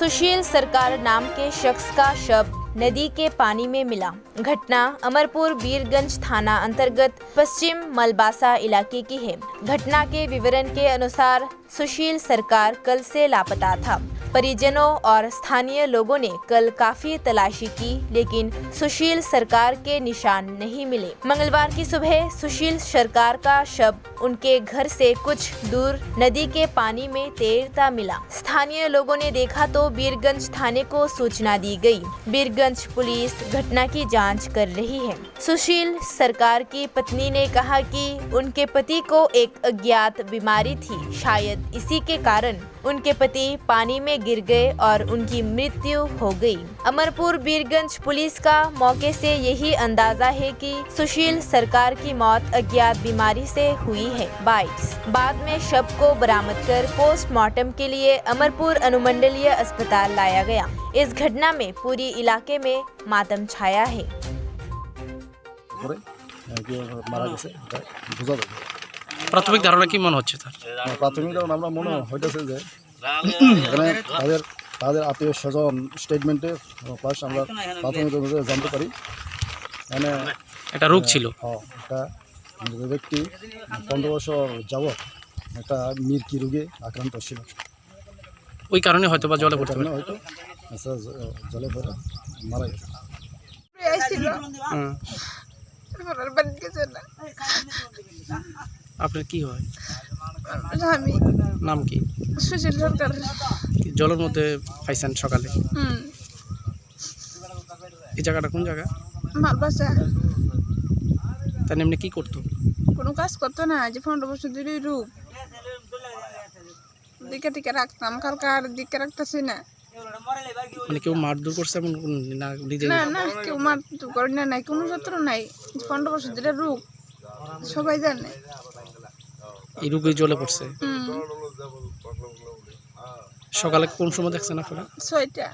सुशील सरकार नाम के शख्स का शव नदी के पानी में मिला। घटना अमरपुर बीरगंज थाना अंतर्गत पश्चिम मलबासा इलाके की है। घटना के विवरण के अनुसार सुशील सरकार कल से लापता था। परिजनों और स्थानीय लोगों ने कल काफी तलाशी की, लेकिन सुशील सरकार के निशान नहीं मिले। मंगलवार की सुबह सुशील सरकार का शव उनके घर से कुछ दूर नदी के पानी में तैरता मिला। स्थानीय लोगों ने देखा तो बीरगंज थाने को सूचना दी गई। बीरगंज पुलिस घटना की जांच कर रही है। सुशील सरकार की पत्नी ने कहा कि उनके पति को एक अज्ञात बीमारी थी। शायद इसी के कारण उनके पति पानी में गिर गए और उनकी मृत्यु हो गई। अमरपुर बीरगंज पुलिस का मौके से यही अंदाजा है कि सुशील सरकार की मौत अज्ञात बीमारी से हुई है। बाद में शव को बरामद कर पोस्टमार्टम के लिए अमरपुर अनुमंडलीय अस्पताल लाया गया। इस घटना में पूरी इलाके में मातम छाया है। প্রাথমিক ধারণা কি মনে হচ্ছে তার? প্রাথমিক ধারণা আমরা মনে হইতেছে যে এখানে তাদের আত্মীয় স্বজন স্টেটমেন্টে প্লাস আমরা প্রাথমিকভাবে জানতে পারি মানে একটা রোগ ছিল। একটা ব্যক্তি 15 বছর যাবৎ একটা মির্কি রোগে আক্রান্ত ছিল। ওই কারণে হয়তো বা জলে পড়তে পারে, হয়তো জলে পড়ে মারা গেছে। আপনার কি হয়? আমি নাম কি? সুশীল সরকার। জলের মধ্যে পাইছেন সকালে? এই জায়গাটা কোন জায়গা? মালবাসা। তাই এমনি কি করতো? কোনো কাজ করতো না, যে 15 বছর ধরে রূপ দিকে টিকে রাখতাম, কালকে আর দিকে রাখতেছি না। মানে কেউ মারধর করছে এমন না? নিজে না না, কেউ মারধর করে না, নাই কোনো শত্রু নাই। 15 বছর ধরে রূপ সবাই জানে। এই রোগে জলে পড়ছে। সকালে কোন সময় দেখছেন আপনারা? 6টা।